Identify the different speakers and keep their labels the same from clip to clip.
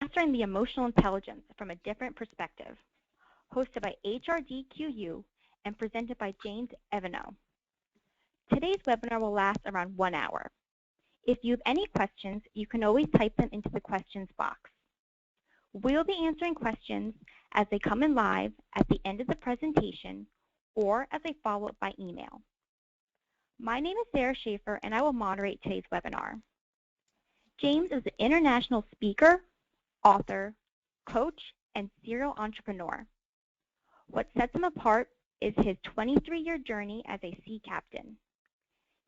Speaker 1: Mastering the Emotional Intelligence from a Different Perspective, hosted by HRDQ-U and presented by James Evanow. Today's webinar will last around 1 hour. If you have any questions, you can always type them into the questions box. We'll be answering questions as they come in live at the end of the presentation or as a follow-up by email. My name is Sarah Schaefer, and I will moderate today's webinar. James is an international speaker, author, coach, and serial entrepreneur. What sets him apart is his 23-year journey as a sea captain.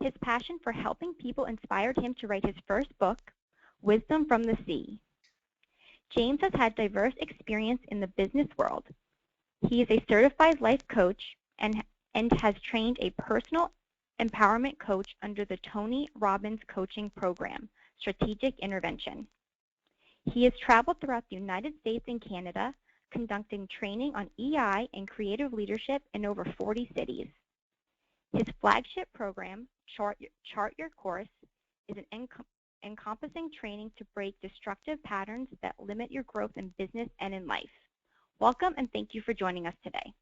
Speaker 1: His passion for helping people inspired him to write his first book, Wisdom from the Sea. James has had diverse experience in the business world. He is a certified life coach and has trained a personal empowerment coach under the Tony Robbins coaching program, Strategic Intervention. He has traveled throughout the United States and Canada, conducting training on EI and creative leadership in over 40 cities. His flagship program, Chart Your Course, is an encompassing training to break destructive patterns that limit your growth in business and in life. Welcome, and thank you for joining us today.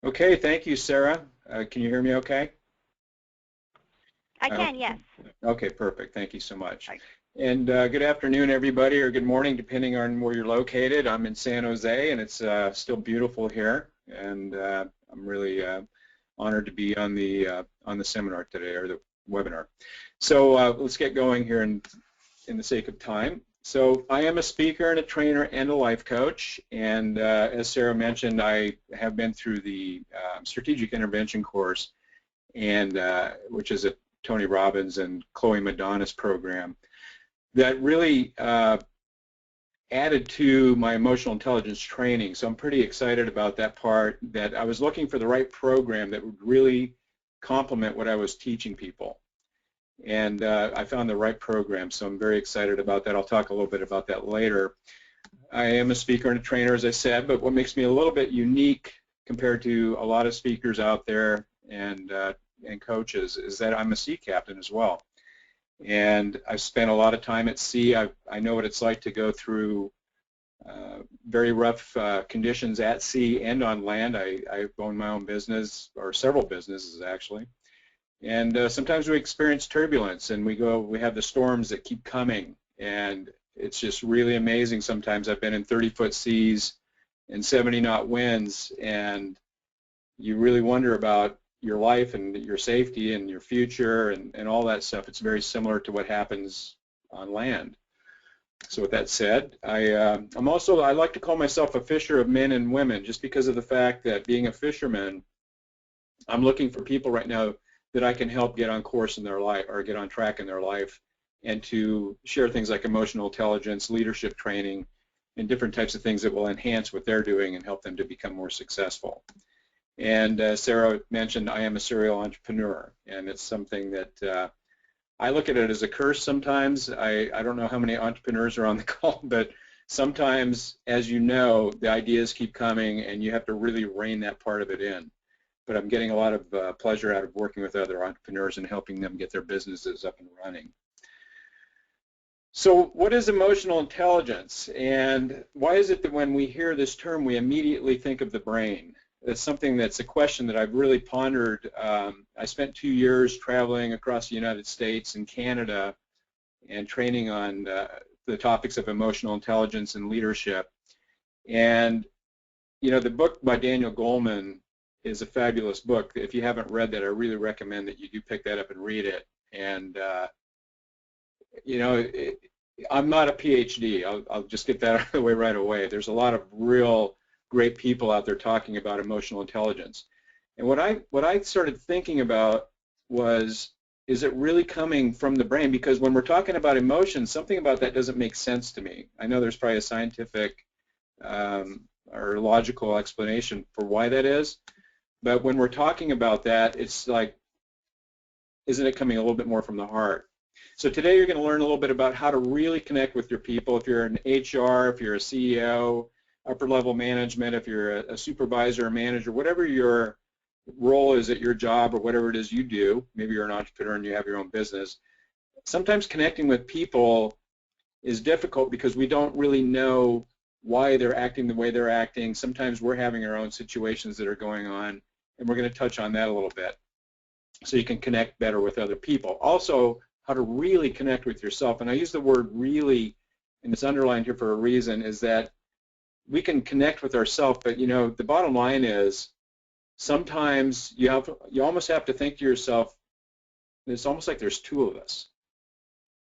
Speaker 2: Okay, thank you, Sarah. Can you hear me okay?
Speaker 1: I can, yes.
Speaker 2: Okay, perfect. Thank you so much. Right. And good afternoon, everybody, or good morning, depending on where you're located. I'm in San Jose, and it's still beautiful here, and I'm really honored to be on the seminar today, or the webinar. So let's get going here in the sake of time. So I am a speaker and a trainer and a life coach, and as Sarah mentioned, I have been through the Strategic Intervention course, and which is a Tony Robbins and Chloe Madonna's program that really added to my emotional intelligence training. So I'm pretty excited about that part, that I was looking for the right program that would really complement what I was teaching people. And I found the right program, so I'm very excited about that. I'll talk a little bit about that later. I am a speaker and a trainer, as I said, but what makes me a little bit unique compared to a lot of speakers out there and coaches is that I'm a sea captain as well. And I've spent a lot of time at sea. I know what it's like to go through very rough conditions at sea and on land. I own my own business, or several businesses actually. And sometimes we experience turbulence, and we have the storms that keep coming, and it's just really amazing. Sometimes I've been in 30-foot seas and 70-knot winds, and you really wonder about your life and your safety and your future and all that stuff. It's very similar to what happens on land. So with that said, I like to call myself a fisher of men and women, just because of the fact that being a fisherman, I'm looking for people right now that I can help get on course in their life, or get on track in their life, and to share things like emotional intelligence, leadership training, and different types of things that will enhance what they're doing and help them to become more successful. And Sarah mentioned I am a serial entrepreneur, and it's something that I look at it as a curse sometimes. I don't know how many entrepreneurs are on the call, but sometimes, as you know, the ideas keep coming, and you have to really rein that part of it in. But I'm getting a lot of pleasure out of working with other entrepreneurs and helping them get their businesses up and running. So what is emotional intelligence, and why is it that when we hear this term we immediately think of the brain? It's something that's a question that I've really pondered. I spent 2 years traveling across the United States and Canada and training on the topics of emotional intelligence and leadership. And you know, the book by Daniel Goleman is a fabulous book. If you haven't read that, I really recommend that you do pick that up and read it. And you know, I'm not a PhD. I'll just get that out of the way right away. There's a lot of real great people out there talking about emotional intelligence. And what I started thinking about was, is it really coming from the brain? Because when we're talking about emotions, something about that doesn't make sense to me. I know there's probably a scientific or logical explanation for why that is. But when we're talking about that, it's like, isn't it coming a little bit more from the heart? So today you're going to learn a little bit about how to really connect with your people. If you're an HR, if you're a CEO, upper level management, if you're a supervisor or manager, whatever your role is at your job or whatever it is you do. Maybe you're an entrepreneur and you have your own business. Sometimes connecting with people is difficult because we don't really know why they're acting the way they're acting. Sometimes we're having our own situations that are going on, and we're going to touch on that a little bit so you can connect better with other people. Also, how to really connect with yourself. And I use the word really, and it's underlined here for a reason, is that we can connect with ourselves, but you know, the bottom line is sometimes you almost have to think to yourself, it's almost like there's two of us.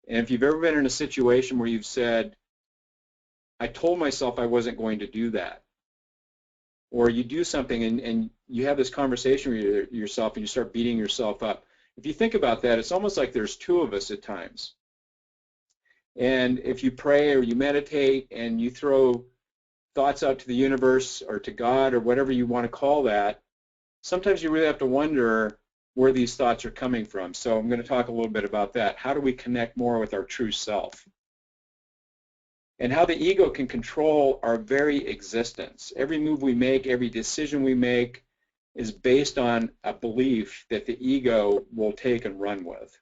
Speaker 2: And if you've ever been in a situation where you've said, I told myself I wasn't going to do that, or you do something and you have this conversation with yourself and you start beating yourself up. If you think about that, it's almost like there's two of us at times. And if you pray or you meditate and you throw thoughts out to the universe or to God or whatever you want to call that, sometimes you really have to wonder where these thoughts are coming from. So I'm going to talk a little bit about that. How do we connect more with our true self? And how the ego can control our very existence. Every move we make, every decision we make is based on a belief that the ego will take and run with.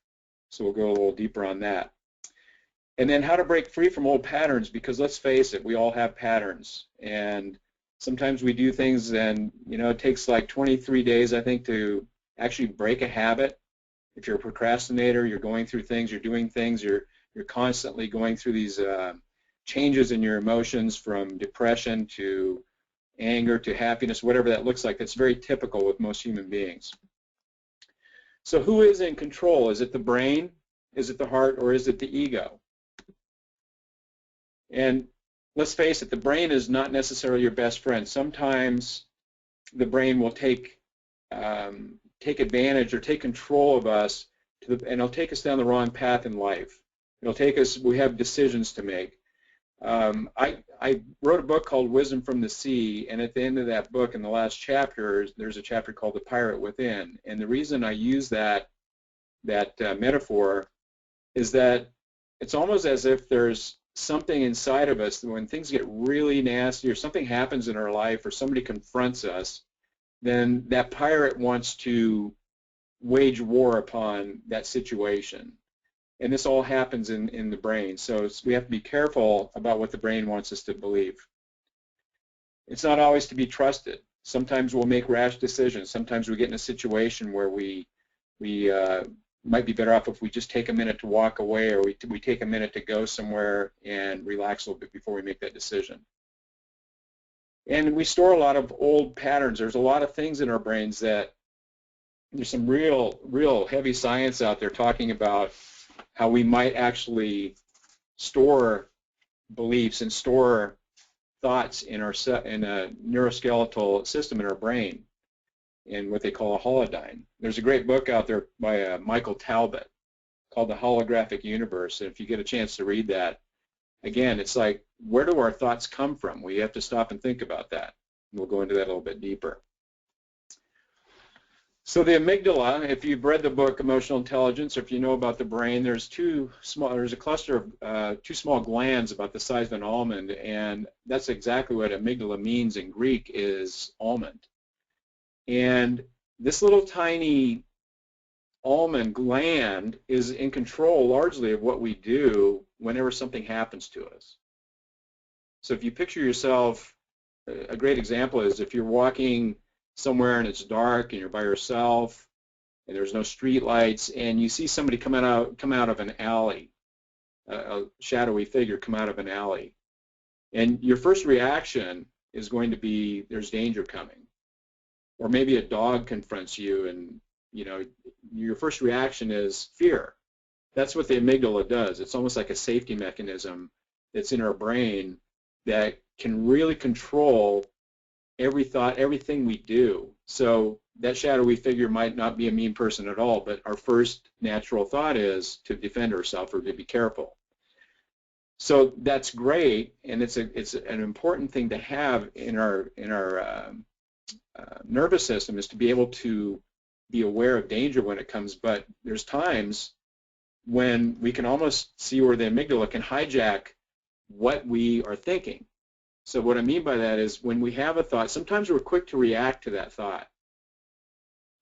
Speaker 2: So we'll go a little deeper on that. And then how to break free from old patterns, because let's face it, we all have patterns. And sometimes we do things and, you know, it takes like 23 days, I think, to actually break a habit. If you're a procrastinator, you're going through things, you're doing things, you're constantly going through these changes in your emotions from depression to anger to happiness, whatever that looks like. That's very typical with most human beings. So who is in control? Is it the brain? Is it the heart? Or is it the ego? And let's face it, the brain is not necessarily your best friend. Sometimes the brain will take advantage or take control of us, and it'll take us down the wrong path in life. It'll take us, we have decisions to make. I wrote a book called Wisdom from the Sea, and at the end of that book, in the last chapter, there's a chapter called The Pirate Within. And the reason I use that metaphor is that it's almost as if there's something inside of us that when things get really nasty or something happens in our life or somebody confronts us, then that pirate wants to wage war upon that situation. And this all happens in the brain. So we have to be careful about what the brain wants us to believe. It's not always to be trusted. Sometimes we'll make rash decisions. Sometimes we get in a situation where we might be better off if we just take a minute to walk away, or we take a minute to go somewhere and relax a little bit before we make that decision. And we store a lot of old patterns. There's a lot of things in our brains that there's some real heavy science out there talking about how we might actually store beliefs and store thoughts in a neuroskeletal system in our brain, in what they call a holodyne. There's a great book out there by Michael Talbot called The Holographic Universe, and if you get a chance to read that, again, it's like, where do our thoughts come from? We have to stop and think about that. And we'll go into that a little bit deeper. So the amygdala, if you've read the book Emotional Intelligence, or if you know about the brain, there's a cluster of two small glands about the size of an almond, and that's exactly what amygdala means in Greek, is almond. And this little tiny almond gland is in control largely of what we do whenever something happens to us. So if you picture yourself, a great example is if you're walking somewhere and it's dark and you're by yourself and there's no street lights and you see somebody come out of an alley, a shadowy figure come out of an alley, and your first reaction is going to be there's danger coming. Or maybe a dog confronts you and, you know, your first reaction is fear. That's what the amygdala does. It's almost like a safety mechanism that's in our brain that can really control every thought, everything we do. So that shadowy figure might not be a mean person at all, but our first natural thought is to defend ourselves or to be careful. So that's great, and it's an important thing to have in our nervous system, is to be able to be aware of danger when it comes. But there's times when we can almost see where the amygdala can hijack what we are thinking. So what I mean by that is when we have a thought, sometimes we're quick to react to that thought.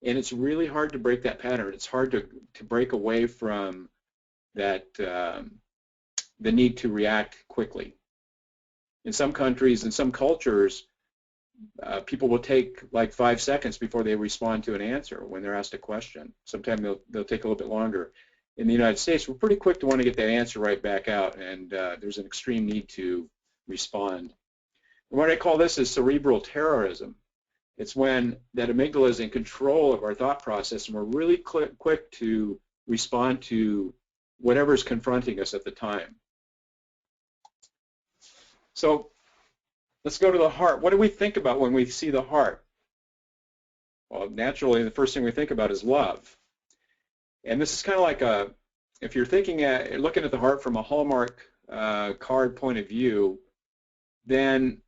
Speaker 2: And it's really hard to break that pattern. It's hard to break away from that, the need to react quickly. In some countries, in some cultures, people will take like 5 seconds before they respond to an answer when they're asked a question. Sometimes they'll take a little bit longer. In the United States, we're pretty quick to want to get that answer right back out, and there's an extreme need to respond. And what I call this is cerebral terrorism. It's when that amygdala is in control of our thought process, and we're really quick to respond to whatever's confronting us at the time. So let's go to the heart. What do we think about when we see the heart? Well, naturally, the first thing we think about is love. And this is kind of like if you're looking at the heart from a Hallmark card point of view, then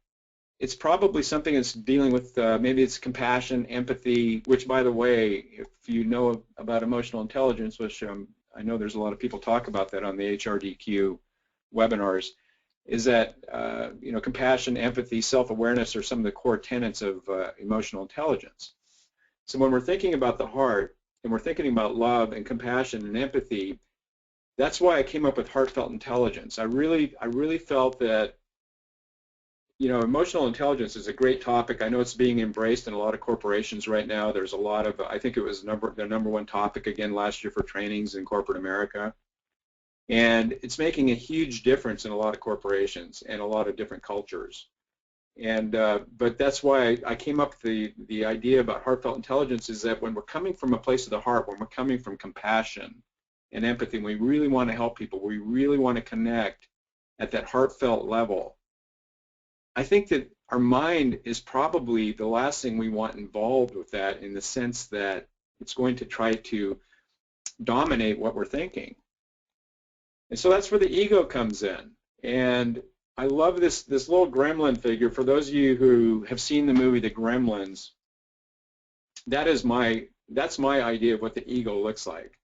Speaker 2: it's probably something that's dealing with, maybe it's compassion, empathy, which, by the way, if you know about emotional intelligence, which I know there's a lot of people talk about that on the HRDQ webinars, is that compassion, empathy, self-awareness are some of the core tenets of emotional intelligence. So when we're thinking about the heart and we're thinking about love and compassion and empathy, that's why I came up with heartfelt intelligence. I really felt that emotional intelligence is a great topic. I know it's being embraced in a lot of corporations right now. There's a lot of, I think it was the #1 topic again last year for trainings in corporate America. And it's making a huge difference in a lot of corporations and a lot of different cultures. And but that's why I came up with the idea about heartfelt intelligence, is that when we're coming from a place of the heart, when we're coming from compassion and empathy, we really want to help people, we really want to connect at that heartfelt level, I think that our mind is probably the last thing we want involved with that, in the sense that it's going to try to dominate what we're thinking. And so that's where the ego comes in. And I love this little gremlin figure. For those of you who have seen the movie The Gremlins, that's my idea of what the ego looks like.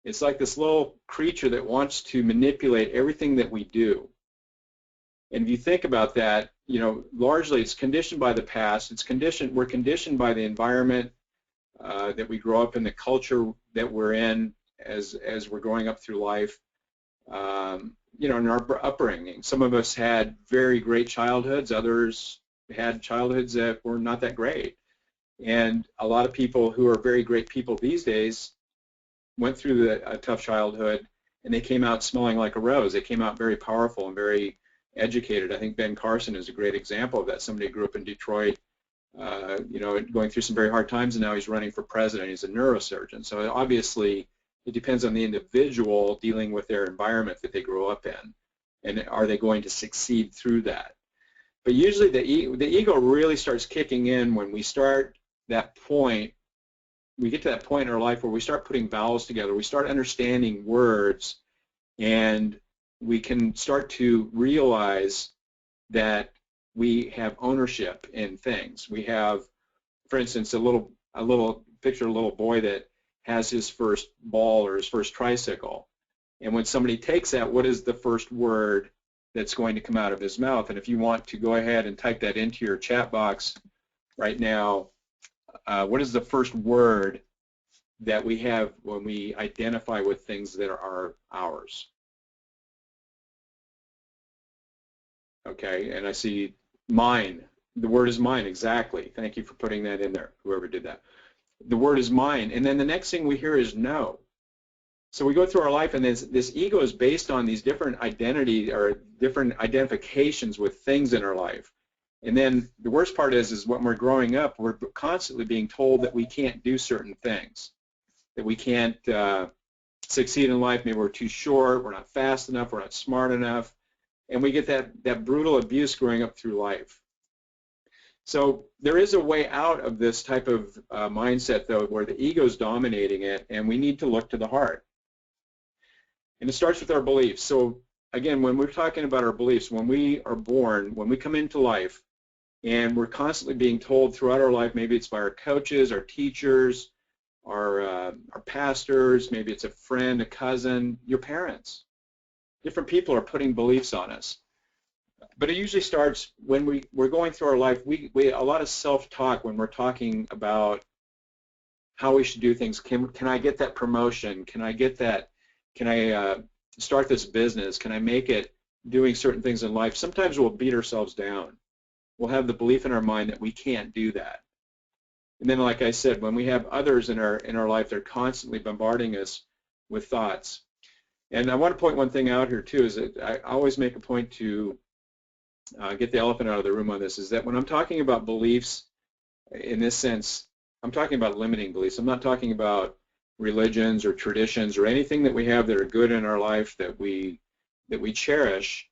Speaker 2: It's like this little creature that wants to manipulate everything that we do. And if you think about that, largely it's conditioned by the past. We're conditioned by the environment that we grow up in, the culture that we're in as we're growing up through life. In our upbringing, some of us had very great childhoods. Others had childhoods that were not that great. And a lot of people who are very great people these days went through a tough childhood, and they came out smelling like a rose. They came out very powerful and very educated. I think Ben Carson is a great example of that. Somebody who grew up in Detroit, going through some very hard times, and now he's running for president. He's a neurosurgeon. So obviously, it depends on the individual dealing with their environment that they grow up in, and are they going to succeed through that. But usually the ego really starts kicking in when we start that point. We get to that point in our life where we start putting vowels together, we start understanding words, and we can start to realize that we have ownership in things. We have, for instance, a little picture of a little boy that has his first ball or his first tricycle. And when somebody takes that, what is the first word that's going to come out of his mouth? And if you want to go ahead and type that into your chat box right now, what is the first word that we have when we identify with things that are ours? Okay, and I see mine. The word is mine, exactly. Thank you for putting that in there, whoever did that. The word is mine, and then the next thing we hear is no. So we go through our life, and this ego is based on these different identity or different identifications with things in our life. And then the worst part is when we're growing up, we're constantly being told that we can't do certain things, that we can't succeed in life. Maybe we're too short, we're not fast enough, we're not smart enough, and we get that brutal abuse growing up through life. So there is a way out of this type of mindset, though, where the ego is dominating it, and we need to look to the heart. And it starts with our beliefs. So again, when we're talking about our beliefs, when we are born, when we come into life, and we're constantly being told throughout our life, maybe it's by our coaches, our teachers, our pastors, maybe it's a friend, a cousin, your parents. Different people are putting beliefs on us. But it usually starts when we're going through our life. We a lot of self-talk when we're talking about how we should do things. Can I get that promotion? Can I get that? Can I start this business? Can I make it doing certain things in life? Sometimes we'll beat ourselves down. We'll have the belief in our mind that we can't do that. And then, like I said, when we have others in our life, they're constantly bombarding us with thoughts. And I want to point one thing out here too, is that I always make a point to get the elephant out of the room on this, is that when I'm talking about beliefs in this sense, I'm talking about limiting beliefs. I'm not talking about religions or traditions or anything that we have that are good in our life that we cherish.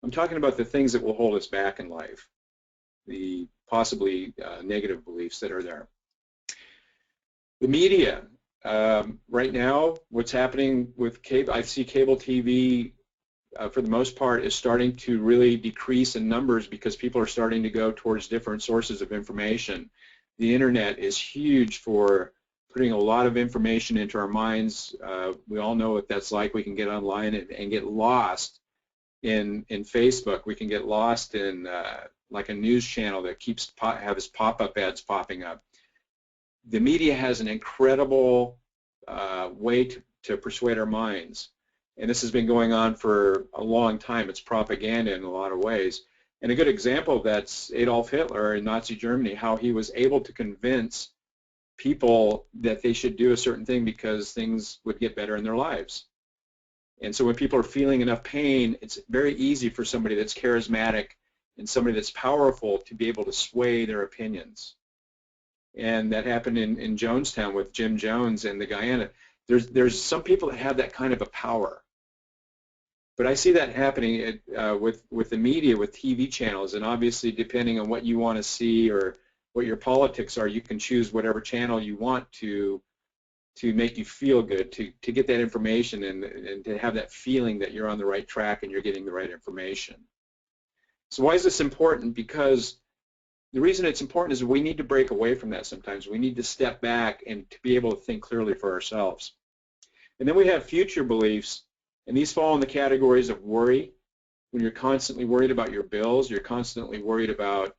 Speaker 2: I'm talking about the things that will hold us back in life, the possibly negative beliefs that are there. The media, right now, what's happening with cable, I see cable TV for the most part is starting to really decrease in numbers because people are starting to go towards different sources of information. The internet is huge for putting a lot of information into our minds. We all know what that's like. We can get online and get lost in Facebook. We can get lost in like a news channel that keeps has pop-up ads popping up. The media has an incredible way to persuade our minds. And this has been going on for a long time. It's propaganda in a lot of ways. And a good example of that's Adolf Hitler in Nazi Germany, how he was able to convince people that they should do a certain thing because things would get better in their lives. And so when people are feeling enough pain, it's very easy for somebody that's charismatic and somebody that's powerful to be able to sway their opinions. And that happened in Jonestown with Jim Jones and the Guyana. There's some people that have that kind of a power. But I see that happening with the media, with TV channels, and obviously depending on what you want to see or what your politics are, you can choose whatever channel you want to make you feel good, to get that information and to have that feeling that you're on the right track and you're getting the right information. So why is this important? Because the reason it's important is we need to break away from that sometimes. We need to step back and to be able to think clearly for ourselves. And then we have future beliefs, and these fall in the categories of worry. When you're constantly worried about your bills, you're constantly worried about,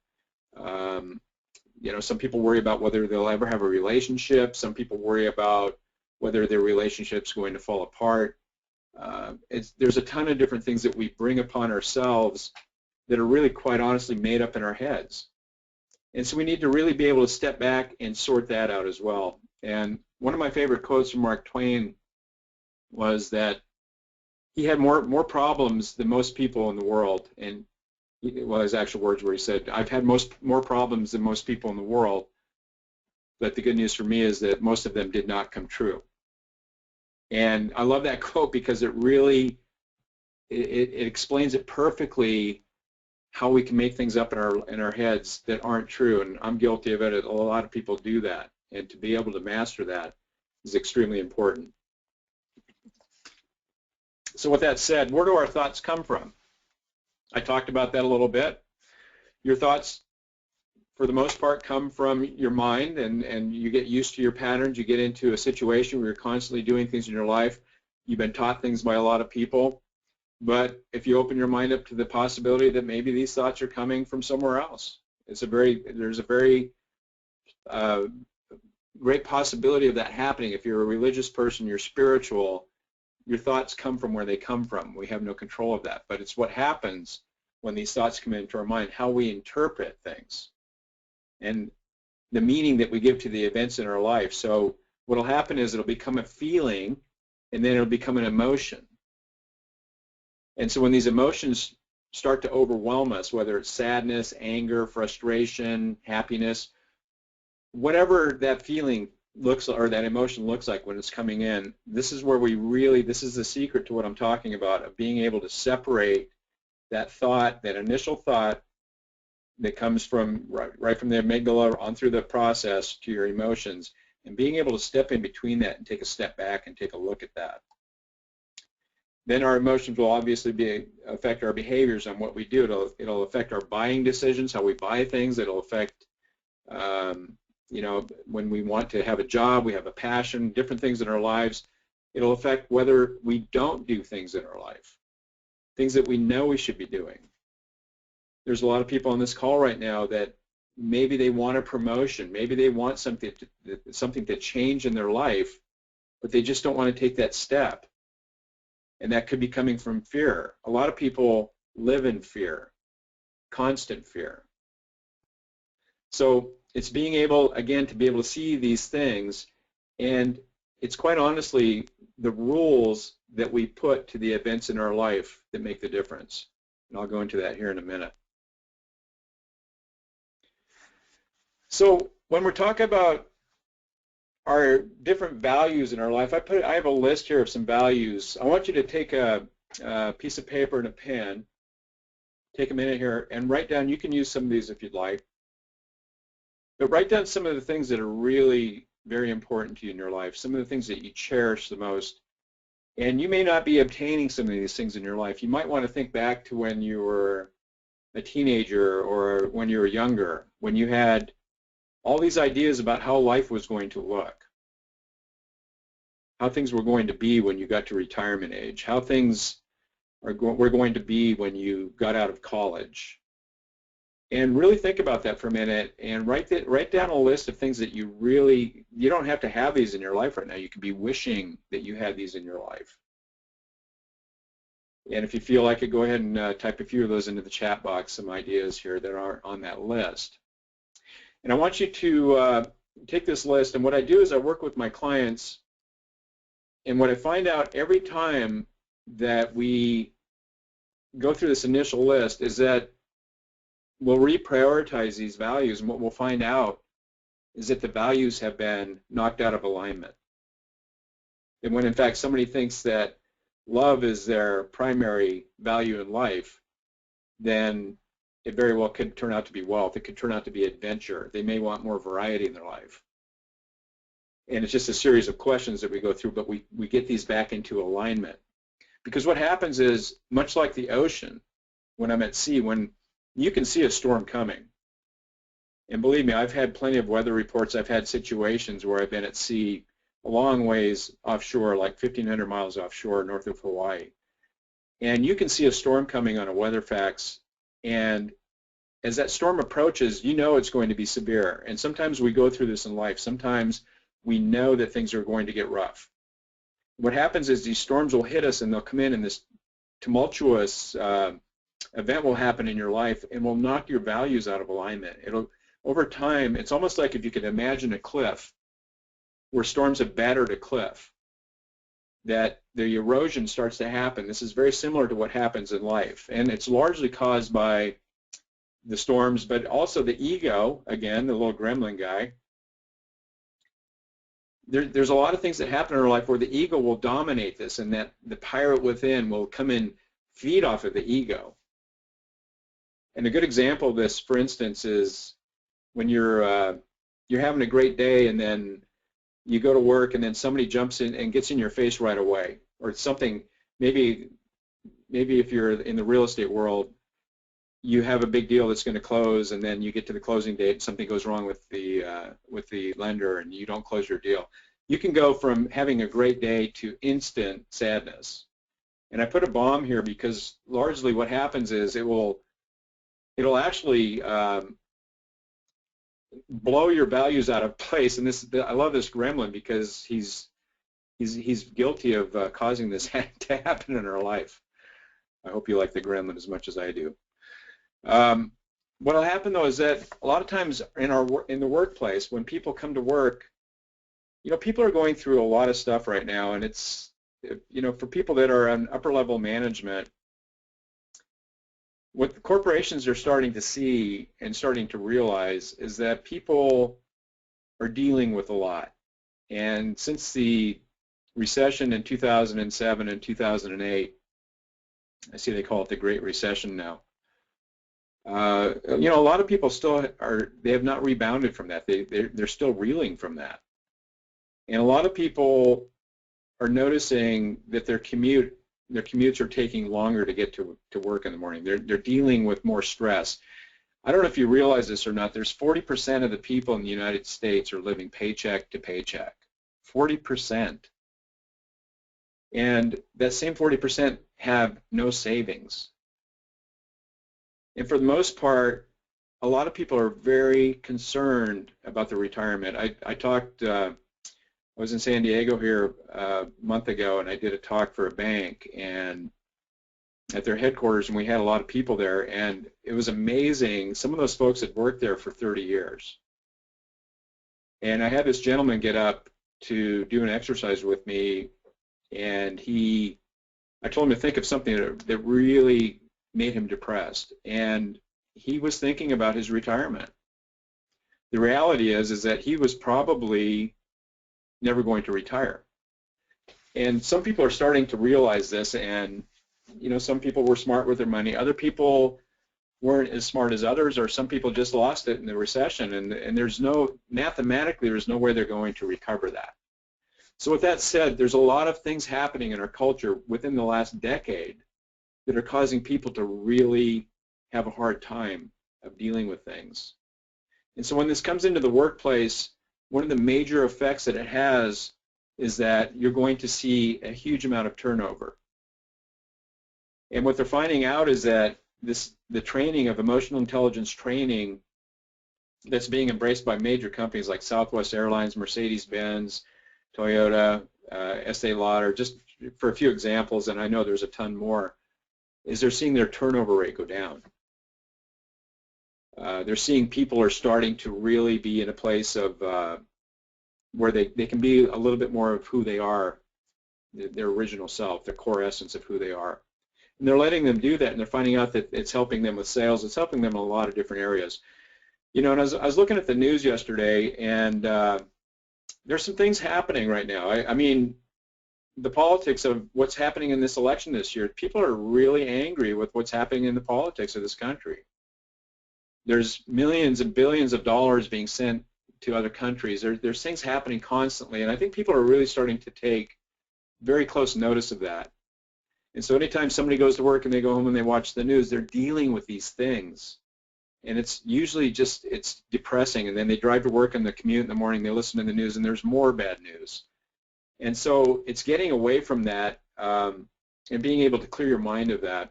Speaker 2: some people worry about whether they'll ever have a relationship. Some people worry about whether their relationship's going to fall apart. There's a ton of different things that we bring upon ourselves that are really, quite honestly, made up in our heads. And so we need to really be able to step back and sort that out as well. And one of my favorite quotes from Mark Twain was that he had more problems than most people in the world. And well, his actual words were, he said, "I've had more problems than most people in the world, but the good news for me is that most of them did not come true." And I love that quote because it really it explains it perfectly, how we can make things up in our heads that aren't true. And I'm guilty of it. A lot of people do that, and to be able to master that is extremely important. So with that said, where do our thoughts come from? I talked about that a little bit. Your thoughts, for the most part, come from your mind, and you get used to your patterns. You get into a situation where you're constantly doing things in your life. You've been taught things by a lot of people. But if you open your mind up to the possibility that maybe these thoughts are coming from somewhere else, there's a very great possibility of that happening. If you're a religious person, you're spiritual, your thoughts come from where they come from. We have no control of that. But it's what happens when these thoughts come into our mind, how we interpret things, and the meaning that we give to the events in our life. So what will happen is it'll become a feeling, and then it'll become an emotion. And so when these emotions start to overwhelm us, whether it's sadness, anger, frustration, happiness, whatever that feeling looks or that emotion looks like when it's coming in, this is where this is the secret to what I'm talking about, of being able to separate that thought, that initial thought that comes from right from the amygdala on through the process to your emotions, and being able to step in between that and take a step back and take a look at that. Then our emotions will obviously affect our behaviors on what we do. It'll affect our buying decisions, how we buy things. It'll affect, when we want to have a job, we have a passion, different things in our lives. It'll affect whether we don't do things in our life, things that we know we should be doing. There's a lot of people on this call right now that maybe they want a promotion, maybe they want something to change in their life, but they just don't want to take that step. And that could be coming from fear. A lot of people live in fear, constant fear. So it's being able, again, to be able to see these things, and it's quite honestly the rules that we put to the events in our life that make the difference. And I'll go into that here in a minute. So when we're talking about our different values in our life, I have a list here of some values. I want you to take a piece of paper and a pen, take a minute here, and write down, you can use some of these if you'd like, but write down some of the things that are really very important to you in your life, some of the things that you cherish the most. And you may not be obtaining some of these things in your life. You might want to think back to when you were a teenager or when you were younger, when you had all these ideas about how life was going to look, how things were going to be when you got to retirement age, how things were going to be when you got out of college. And really think about that for a minute and write down a list of things that you don't have to have these in your life right now. You could be wishing that you had these in your life. And if you feel like it, go ahead and type a few of those into the chat box, some ideas here that are on that list. And I want you to take this list, and what I do is I work with my clients, and what I find out every time that we go through this initial list is that we'll reprioritize these values, and what we'll find out is that the values have been knocked out of alignment. And when in fact somebody thinks that love is their primary value in life, then it very well could turn out to be wealth. It could turn out to be adventure. They may want more variety in their life. And it's just a series of questions that we go through, but we get these back into alignment. Because what happens is, much like the ocean, when I'm at sea, when you can see a storm coming. And believe me, I've had plenty of weather reports. I've had situations where I've been at sea a long ways offshore, like 1,500 miles offshore north of Hawaii. And you can see a storm coming on a WeatherFax, and as that storm approaches, you know it's going to be severe. And sometimes we go through this in life. Sometimes we know that things are going to get rough. What happens is these storms will hit us, and they'll come in, and this tumultuous event will happen in your life and will knock your values out of alignment. Over time, it's almost like if you could imagine a cliff where storms have battered a cliff, that the erosion starts to happen. This is very similar to what happens in life, and it's largely caused by the storms, but also the ego, again, the little gremlin guy. There's a lot of things that happen in our life where the ego will dominate this, and that the pirate within will come and feed off of the ego. And a good example of this, for instance, is when you're having a great day, and then you go to work, and then somebody jumps in and gets in your face right away, or it's something. Maybe if you're in the real estate world, you have a big deal that's going to close, and then you get to the closing date, and something goes wrong with the lender, and you don't close your deal. You can go from having a great day to instant sadness. And I put a bomb here because largely what happens is it'll actually blow your values out of place. And I love this gremlin because he's guilty of causing this to happen in our life. I hope you like the gremlin as much as I do. What will happen though is that a lot of times in the workplace, when people come to work, people are going through a lot of stuff right now, and it's, for people that are on upper level management, what the corporations are starting to see and starting to realize is that people are dealing with a lot. And since the recession in 2007 and 2008, I see they call it the Great Recession now. A lot of people they have not rebounded from that. They're still reeling from that. And a lot of people are noticing that their commutes are taking longer to get to work in the morning. They're dealing with more stress. I don't know if you realize this or not, there's 40% of the people in the United States are living paycheck to paycheck. 40%. And that same 40% have no savings. And for the most part, a lot of people are very concerned about their retirement. I was in San Diego here a month ago, and I did a talk for a bank and at their headquarters, and we had a lot of people there, and it was amazing. Some of those folks had worked there for 30 years. And I had this gentleman get up to do an exercise with me, and I told him to think of something that really made him depressed, and he was thinking about his retirement. The reality is that he was probably never going to retire. And some people are starting to realize this, and some people were smart with their money. Other people weren't as smart as others, or some people just lost it in the recession, and mathematically, there's no way they're going to recover that. So with that said, there's a lot of things happening in our culture within the last decade that are causing people to really have a hard time of dealing with things. And so when this comes into the workplace, one of the major effects that it has is that you're going to see a huge amount of turnover. And what they're finding out is that the training of emotional intelligence training that's being embraced by major companies like Southwest Airlines, Mercedes-Benz, Toyota, Estee Lauder, just for a few examples, and I know there's a ton more, is they're seeing their turnover rate go down. They're seeing people are starting to really be in a place of where they can be a little bit more of who they are, their original self, their core essence of who they are. And they're letting them do that, and they're finding out that it's helping them with sales. It's helping them in a lot of different areas. And I was looking at the news yesterday, and there's some things happening right now. I mean, the politics of what's happening in this election this year, people are really angry with what's happening in the politics of this country. There's millions and billions of dollars being sent to other countries. There's things happening constantly, and I think people are really starting to take very close notice of that. And so anytime somebody goes to work and they go home and they watch the news, they're dealing with these things. And it's usually it's depressing, and then they drive to work in the commute in the morning, they listen to the news, and there's more bad news. And so it's getting away from that and being able to clear your mind of that,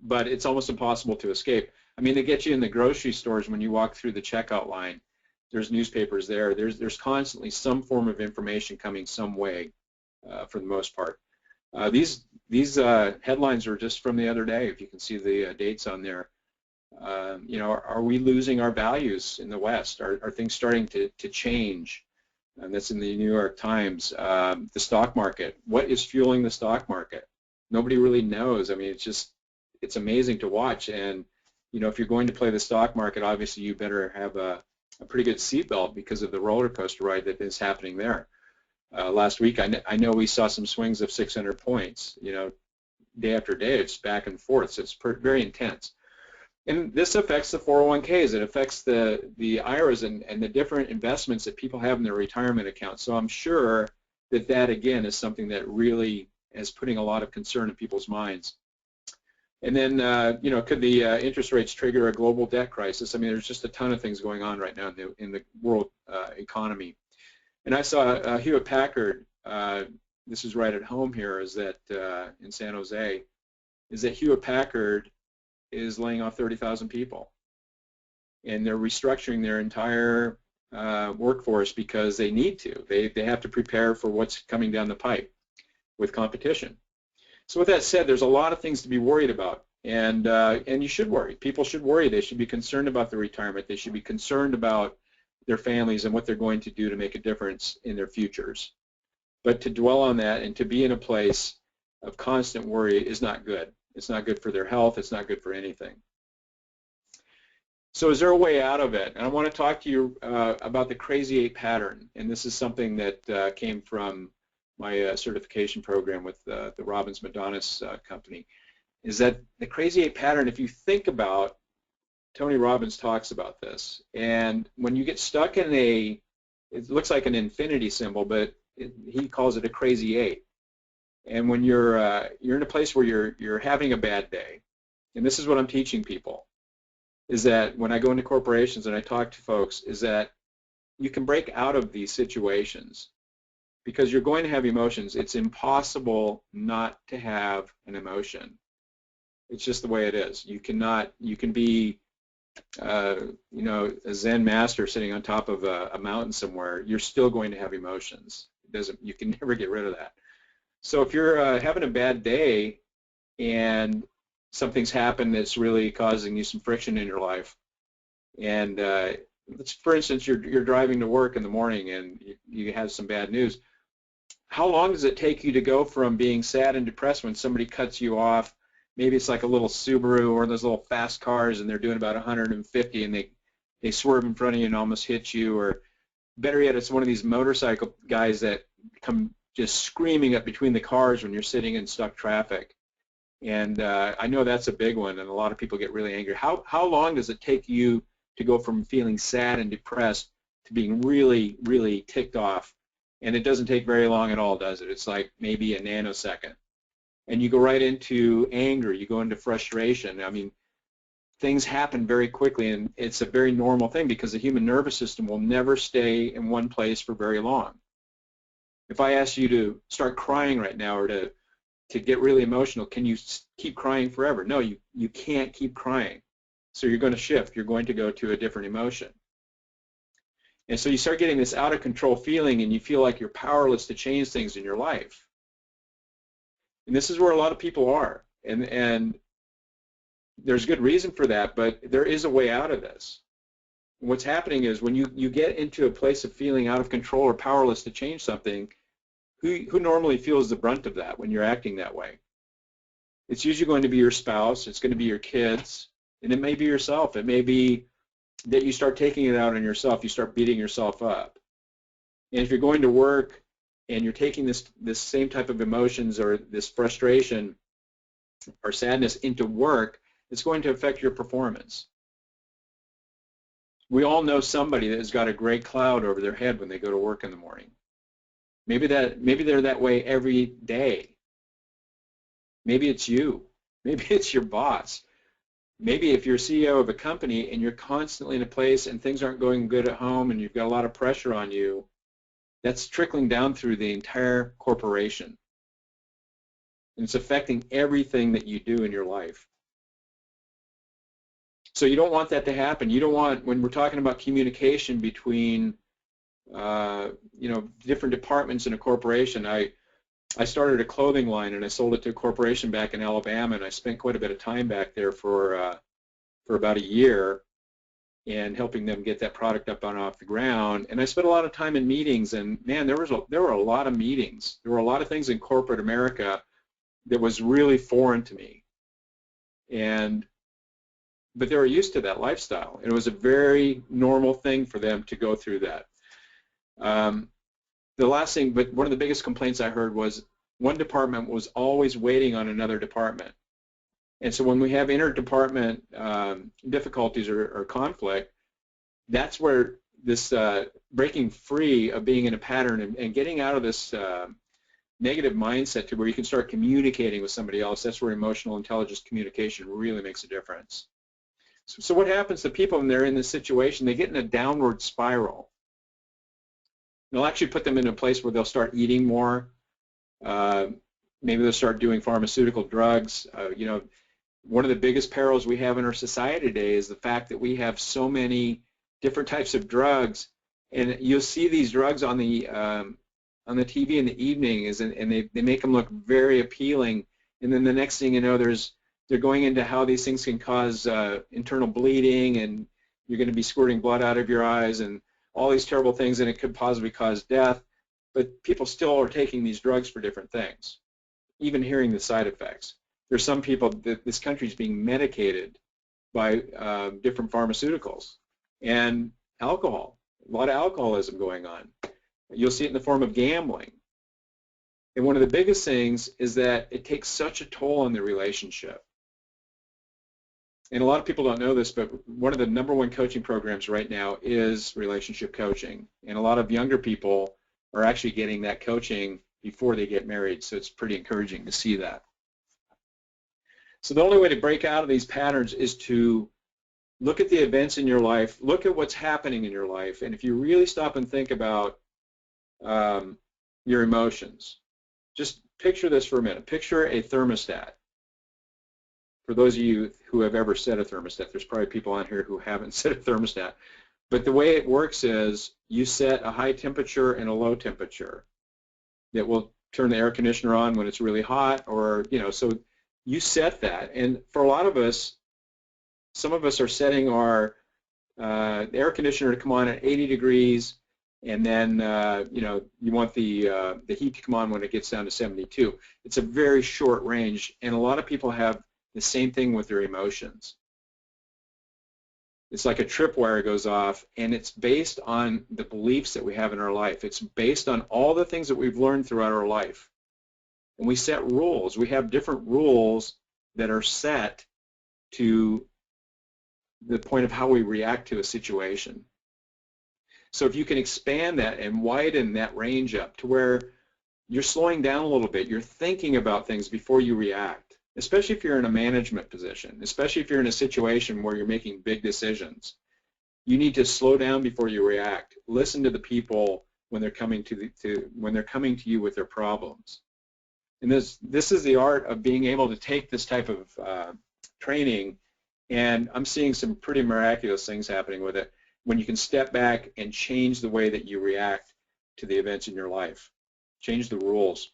Speaker 2: but it's almost impossible to escape. I mean, they get you in the grocery stores when you walk through the checkout line. There's newspapers there. There's constantly some form of information coming some way for the most part. These headlines are just from the other day, if you can see the dates on there. Are we losing our values in the West? Are things starting to change? And that's in the New York Times. The stock market. What is fueling the stock market? Nobody really knows. I mean, it's amazing to watch. And if you're going to play the stock market, obviously you better have a pretty good seatbelt because of the roller coaster ride that is happening there. Last week, I know we saw some swings of 600 points. Day after day, it's back and forth. So it's very intense. And this affects the 401ks. It affects the IRAs and the different investments that people have in their retirement accounts. So I'm sure that again is something that really is putting a lot of concern in people's minds. And then, could the interest rates trigger a global debt crisis? I mean, there's just a ton of things going on right now in the world economy. And I saw Hewlett Packard. This is right at home here. Is that in San Jose? Is that Hewlett Packard is laying off 30,000 people, and they're restructuring their entire workforce because they need to. They have to prepare for what's coming down the pipe with competition. So with that said, there's a lot of things to be worried about, and you should worry. People should worry. They should be concerned about their retirement. They should be concerned about their families and what they're going to do to make a difference in their futures. But to dwell on that and to be in a place of constant worry is not good. It's not good for their health. It's not good for anything. So is there a way out of it? And I want to talk to you about the Crazy 8 pattern. And this is something that came from my certification program with the Robbins Madonis company, is that the Crazy 8 pattern, if you think about, Tony Robbins talks about this, and when you get stuck in it looks like an infinity symbol, but he calls it a Crazy 8. And when you're in a place where you're having a bad day, and this is what I'm teaching people, is that when I go into corporations and I talk to folks, is that you can break out of these situations because you're going to have emotions. It's impossible not to have an emotion. It's just the way it is. You can be you know, a Zen master sitting on top of a mountain somewhere, you're still going to have emotions. You can never get rid of that. So if you're having a bad day and something's happened that's really causing you some friction in your life, and for instance, you're driving to work in the morning and you have some bad news, how long does it take you to go from being sad and depressed when somebody cuts you off? Maybe it's like a little Subaru or those little fast cars and they're doing about 150 and they swerve in front of you and almost hit you, or better yet, it's one of these motorcycle guys that come just screaming up between the cars when you're sitting in stuck traffic. And I know that's a big one, and a lot of people get really angry. How long does it take you to go from feeling sad and depressed to being really, really ticked off? And it doesn't take very long at all, does it? It's like maybe a nanosecond. And you go right into anger, you go into frustration. I mean, things happen very quickly, and it's a very normal thing because the human nervous system will never stay in one place for very long. If I ask you to start crying right now or to get really emotional, can you keep crying forever? No, you can't keep crying. So you're going to shift. You're going to go to a different emotion. And so you start getting this out of control feeling and you feel like you're powerless to change things in your life. And this is where a lot of people are. And there's good reason for that, but there is a way out of this. And what's happening is when you get into a place of feeling out of control or powerless to change something, who normally feels the brunt of that when you're acting that way? It's usually going to be your spouse, it's going to be your kids, and it may be yourself. It may be that you start taking it out on yourself, you start beating yourself up. And if you're going to work and you're taking this same type of emotions or this frustration or sadness into work, it's going to affect your performance. We all know somebody that has got a gray cloud over their head when they go to work in the morning. Maybe they're that way every day. Maybe it's you. Maybe it's your boss. Maybe if you're CEO of a company and you're constantly in a place and things aren't going good at home and you've got a lot of pressure on you, that's trickling down through the entire corporation. And it's affecting everything that you do in your life. So you don't want that to happen. You don't want, when we're talking about communication between different departments in a corporation. I started a clothing line and I sold it to a corporation back in Alabama, and I spent quite a bit of time back there for about a year and helping them get that product up and off the ground. And I spent a lot of time in meetings, and man, there were a lot of meetings. There were a lot of things in corporate America that was really foreign to me. But they were used to that lifestyle, and it was a very normal thing for them to go through that. The last thing, but one of the biggest complaints I heard was one department was always waiting on another department. And so when we have interdepartment difficulties or conflict, that's where this breaking free of being in a pattern and getting out of this negative mindset to where you can start communicating with somebody else, that's where emotional intelligence communication really makes a difference. So what happens to people when they're in this situation? They get in a downward spiral. It'll actually put them in a place where they'll start eating more. Maybe they'll start doing pharmaceutical drugs. One of the biggest perils we have in our society today is the fact that we have so many different types of drugs, and you'll see these drugs on the TV in the evening, and they make them look very appealing. And then the next thing you know, they're going into how these things can cause internal bleeding, and you're going to be squirting blood out of your eyes, and all these terrible things, and it could possibly cause death. But people still are taking these drugs for different things, even hearing the side effects. There's some people that this country is being medicated by different pharmaceuticals and alcohol. A lot of alcoholism going on. You'll see it in the form of gambling. And one of the biggest things is that it takes such a toll on the relationship. And a lot of people don't know this, but one of the #1 coaching programs right now is relationship coaching. And a lot of younger people are actually getting that coaching before they get married, so it's pretty encouraging to see that. So the only way to break out of these patterns is to look at the events in your life, look at what's happening in your life, and if you really stop and think about your emotions, just picture this for a minute. Picture a thermostat. for those of you who have ever set a thermostat, there's probably people on here who haven't set a thermostat, but the way it works is you set a high temperature and a low temperature that will turn the air conditioner on when it's really hot, or, you know, so you set that. And for a lot of us, some of us are setting our air conditioner to come on at 80 degrees, and then you know, you want the heat to come on when it gets down to 72. It's a very short range, and a lot of people have the same thing with their emotions. It's like a tripwire goes off, and it's based on the beliefs that we have in our life. It's based on all the things that we've learned throughout our life. And we set rules. We have different rules that are set to the point of how we react to a situation. So if you can expand that and widen that range up to where you're slowing down a little bit, you're thinking about things before you react, especially if you're in a management position, especially if you're in a situation where you're making big decisions. You need to slow down before you react. Listen to the people when they're coming to you with their problems. And this is the art of being able to take this type of training, and I'm seeing some pretty miraculous things happening with it when you can step back and change the way that you react to the events in your life. Change the rules.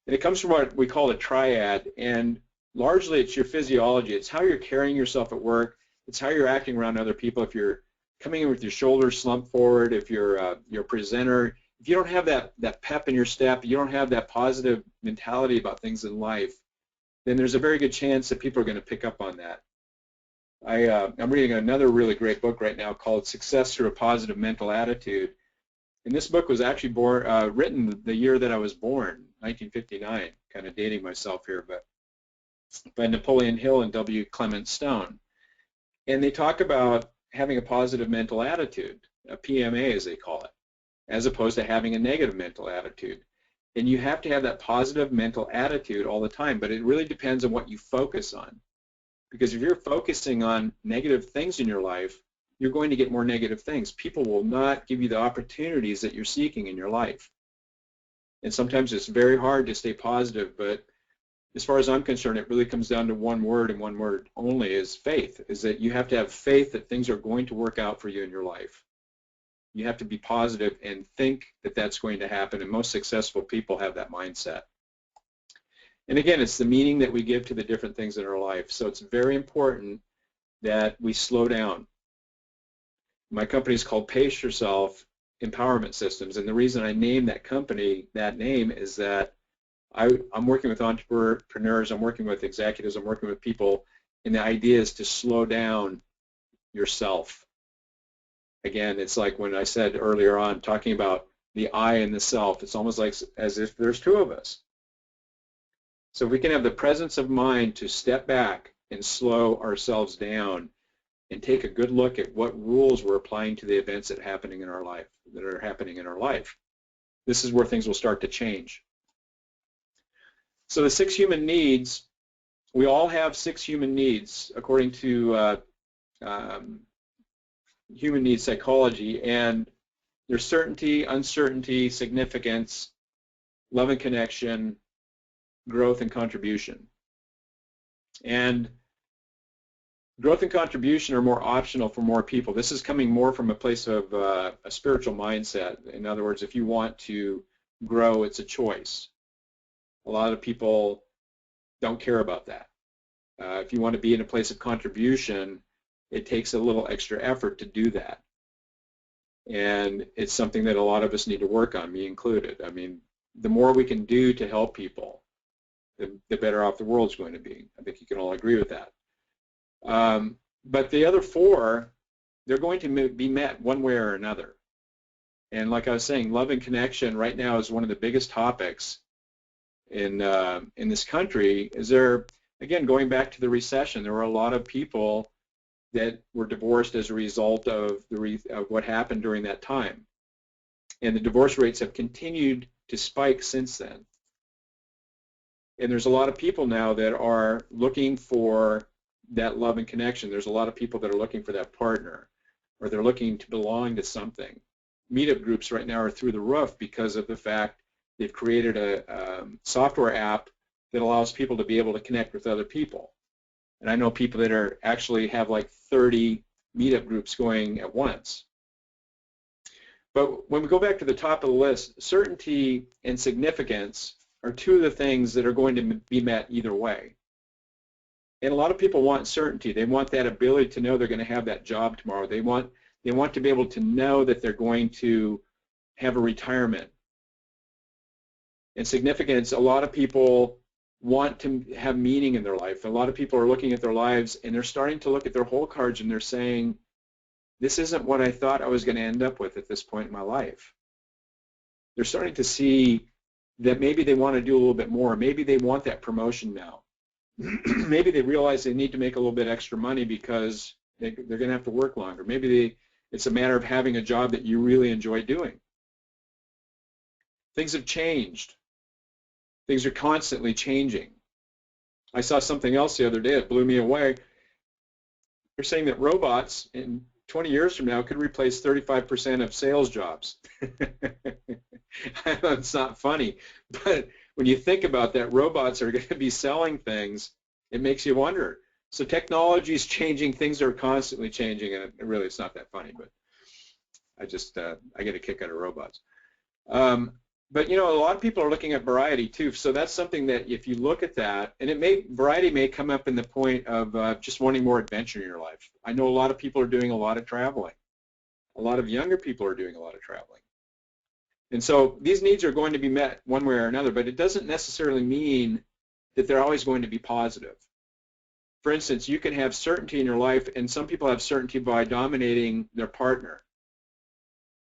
Speaker 2: And it comes from what we call a triad, and largely it's your physiology. It's how you're carrying yourself at work. It's how you're acting around other people. If you're coming in with your shoulders slumped forward, if you're a presenter, if you don't have that pep in your step, you don't have that positive mentality about things in life, then there's a very good chance that people are going to pick up on that. I'm reading another really great book right now called Success Through a Positive Mental Attitude. And this book was actually written the year that I was born, 1959, kind of dating myself here, but by Napoleon Hill and W. Clement Stone. And they talk about having a positive mental attitude, a PMA as they call it, as opposed to having a negative mental attitude. And you have to have that positive mental attitude all the time, but it really depends on what you focus on. Because if you're focusing on negative things in your life, you're going to get more negative things. People will not give you the opportunities that you're seeking in your life. And sometimes it's very hard to stay positive, but as far as I'm concerned, it really comes down to one word, and one word only, is faith, is that you have to have faith that things are going to work out for you in your life. You have to be positive and think that that's going to happen, and most successful people have that mindset. And again, it's the meaning that we give to the different things in our life. So it's very important that we slow down. My company is called Pace Yourself Empowerment Systems, and the reason I named that company that name is that I'm working with entrepreneurs, I'm working with executives, I'm working with people, and the idea is to slow down yourself. Again, it's like when I said earlier on, talking about the I and the self, it's almost like as if there's two of us. So if we can have the presence of mind to step back and slow ourselves down and take a good look at what rules we're applying to the events that are happening in our life, this is where things will start to change. So the 6 human needs, we all have 6 human needs according to human needs psychology, and there's certainty, uncertainty, significance, love and connection, growth and contribution. And growth and contribution are more optional for more people. This is coming more from a place of a spiritual mindset. In other words, if you want to grow, it's a choice. A lot of people don't care about that. If you want to be in a place of contribution, it takes a little extra effort to do that. And it's something that a lot of us need to work on, me included. I mean, the more we can do to help people, the better off the world's going to be. I think you can all agree with that. But the other 4, they're going to be met one way or another. And like I was saying, love and connection right now is one of the biggest topics in this country. Is there, again, going back to the recession, there were a lot of people that were divorced as a result of what happened during that time. And the divorce rates have continued to spike since then. And there's a lot of people now that are looking for that love and connection. There's a lot of people that are looking for that partner, or they're looking to belong to something. Meetup groups right now are through the roof because of the fact they've created a software app that allows people to be able to connect with other people. And I know people that are actually have like 30 meetup groups going at once. But when we go back to the top of the list, certainty and significance are two of the things that are going to be met either way. And a lot of people want certainty. They want that ability to know they're going to have that job tomorrow. They want to be able to know that they're going to have a retirement. And significance, a lot of people want to have meaning in their life. A lot of people are looking at their lives and they're starting to look at their whole cards and they're saying, this isn't what I thought I was going to end up with at this point in my life. They're starting to see that maybe they want to do a little bit more. Maybe they want that promotion now. Maybe they realize they need to make a little bit extra money because they're going to have to work longer. Maybe it's a matter of having a job that you really enjoy doing. Things have changed. Things are constantly changing. I saw something else the other day that blew me away. They're saying that robots in 20 years from now could replace 35% of sales jobs. It's not funny, but when you think about that, robots are going to be selling things, it makes you wonder. So technology is changing, things are constantly changing, and really it's not that funny, but I get a kick out of robots. But you know, a lot of people are looking at variety too, so that's something that if you look at that, and variety may come up in the point of just wanting more adventure in your life. I know a lot of people are doing a lot of traveling. A lot of younger people are doing a lot of traveling. And so these needs are going to be met one way or another, but it doesn't necessarily mean that they're always going to be positive. For instance, you can have certainty in your life, and some people have certainty by dominating their partner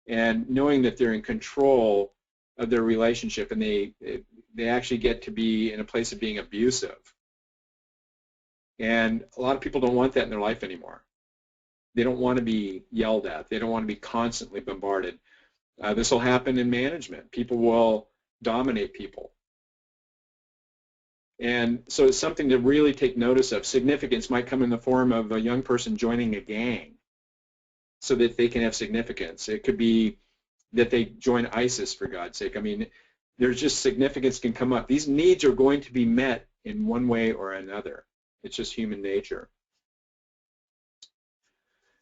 Speaker 2: and knowing that they're in control of their relationship, and they actually get to be in a place of being abusive. And a lot of people don't want that in their life anymore. They don't want to be yelled at. They don't want to be constantly bombarded. This will happen in management. People will dominate people. And so it's something to really take notice of. Significance might come in the form of a young person joining a gang so that they can have significance. It could be that they join ISIS, for God's sake. I mean, there's just significance can come up. These needs are going to be met in one way or another. It's just human nature.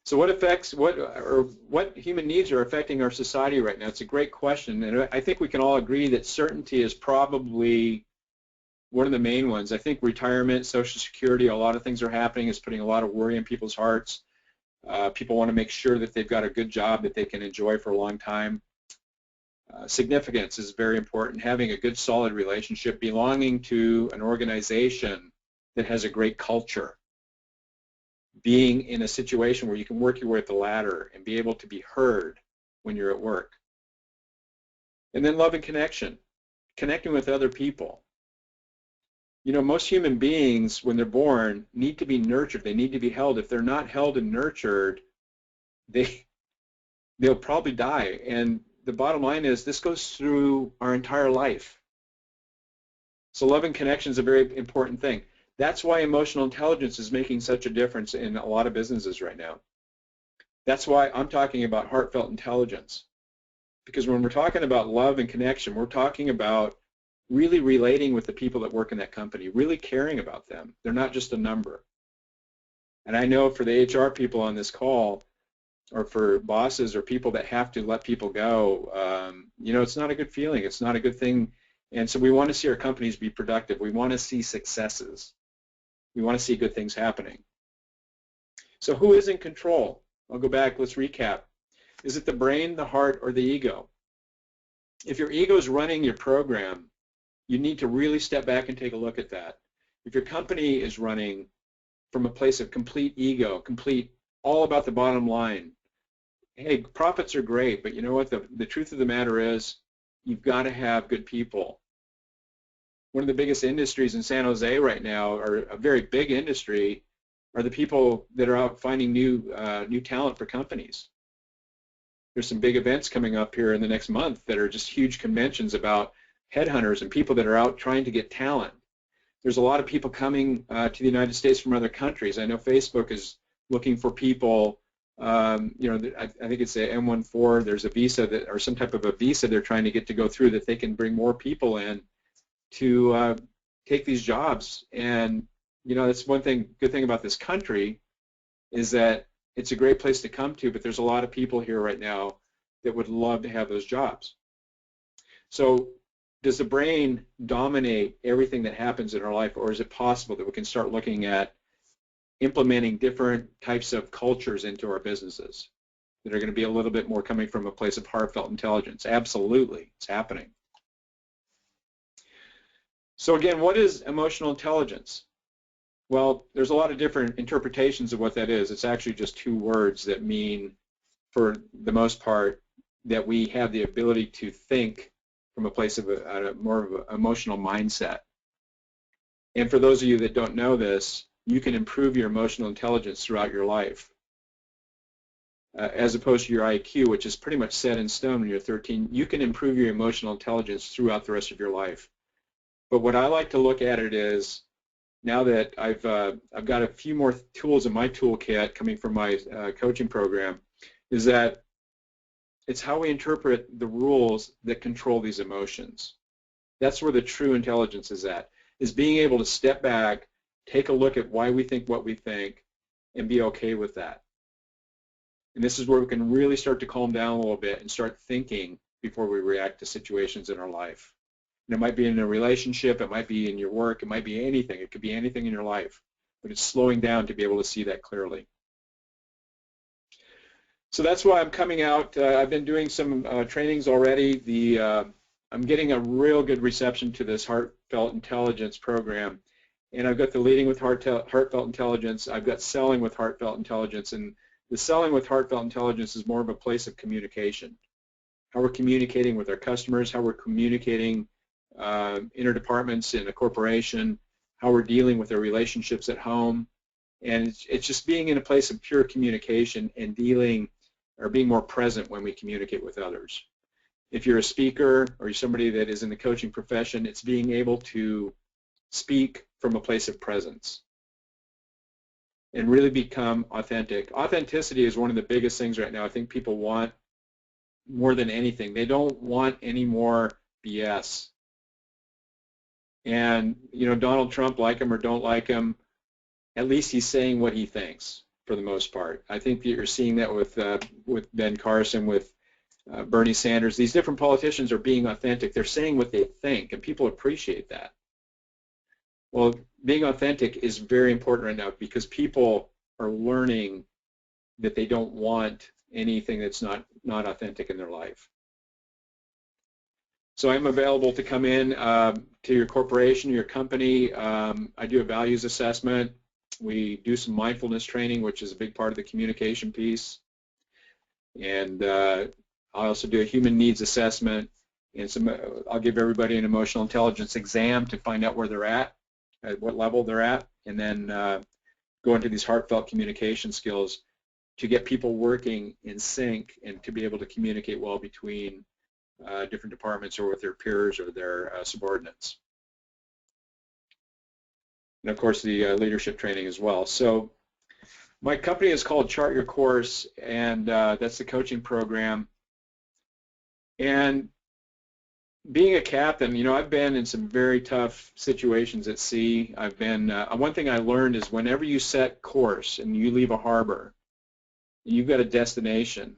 Speaker 2: So what human needs are affecting our society right now? It's a great question, and I think we can all agree that certainty is probably one of the main ones. I think retirement, Social Security, a lot of things are happening. It's putting a lot of worry in people's hearts. People want to make sure that they've got a good job that they can enjoy for a long time. Significance is very important. Having a good, solid relationship, belonging to an organization that has a great culture, being in a situation where you can work your way up the ladder and be able to be heard when you're at work. And then love and connection, connecting with other people. You know, most human beings, when they're born, need to be nurtured. They need to be held. If they're not held and nurtured, they'll probably die. And the bottom line is this goes through our entire life. So love and connection is a very important thing. That's why emotional intelligence is making such a difference in a lot of businesses right now. That's why I'm talking about heartfelt intelligence. Because when we're talking about love and connection, we're talking about really relating with the people that work in that company, really caring about them. They're not just a number. And I know for the HR people on this call, or for bosses or people that have to let people go, you know, it's not a good feeling. It's not a good thing. And so we want to see our companies be productive. We want to see successes. We want to see good things happening. So who is in control? I'll go back. Let's recap. Is it the brain, the heart, or the ego? If your ego is running your program, you need to really step back and take a look at that. If your company is running from a place of complete ego, all about the bottom line, hey, profits are great, but you know what? The truth of the matter is you've got to have good people. One of the biggest industries in San Jose right now, or a very big industry, are the people that are out finding new talent for companies. There's some big events coming up here in the next month that are just huge conventions about headhunters and people that are out trying to get talent. There's a lot of people coming to the United States from other countries. I know Facebook is looking for people. You know, I think it's a M14. There's a visa that, or some type of a visa they're trying to get to go through that they can bring more people in to take these jobs. And that's one good thing about this country is that it's a great place to come to, but there's a lot of people here right now that would love to have those jobs. So does the brain dominate everything that happens in our life, or is it possible that we can start looking at implementing different types of cultures into our businesses that are going to be a little bit more coming from a place of heartfelt intelligence? Absolutely, it's happening. So again, what is emotional intelligence? Well, there's a lot of different interpretations of what that is. It's actually just two words that mean, for the most part, that we have the ability to think from a place of a more of an emotional mindset. And for those of you that don't know this, you can improve your emotional intelligence throughout your life. As opposed to your IQ, which is pretty much set in stone when you're 13, you can improve your emotional intelligence throughout the rest of your life. But what I like to look at it is, now that I've got a few more tools in my toolkit coming from my coaching program, is that it's how we interpret the rules that control these emotions. That's where the true intelligence is at, is being able to step back, take a look at why we think what we think, and be okay with that. And this is where we can really start to calm down a little bit and start thinking before we react to situations in our life. And it might be in a relationship, it might be in your work, it might be anything. It could be anything in your life, but it's slowing down to be able to see that clearly. So that's why I'm coming out. I've been doing some trainings already. I'm getting a real good reception to this Heartfelt Intelligence program. And I've got the Leading with Heartfelt Intelligence. I've got Selling with Heartfelt Intelligence. And the Selling with Heartfelt Intelligence is more of a place of communication. How we're communicating with our customers, how we're communicating interdepartments in a corporation, how we're dealing with our relationships at home. And it's just being in a place of pure communication and dealing or being more present when we communicate with others. If you're a speaker or you're somebody that is in the coaching profession, it's being able to speak from a place of presence and really become authentic. Authenticity is one of the biggest things right now. I think people want more than anything. They don't want any more BS. And, Donald Trump, like him or don't like him, at least he's saying what he thinks for the most part. I think that you're seeing that with Ben Carson, with Bernie Sanders. These different politicians are being authentic. They're saying what they think, and people appreciate that. Well, being authentic is very important right now because people are learning that they don't want anything that's not authentic in their life. So I'm available to come in to your corporation, your company. I do a values assessment. We do some mindfulness training, which is a big part of the communication piece. And I also do a human needs assessment. And I'll give everybody an emotional intelligence exam to find out where they're at what level they're at, and then go into these heartfelt communication skills to get people working in sync and to be able to communicate well between different departments or with their peers or their subordinates. And of course the leadership training as well. So my company is called Chart Your Course, and that's the coaching program. And being a captain, I've been in some very tough situations at sea. I've been, one thing I learned is whenever you set course and you leave a harbor, you've got a destination.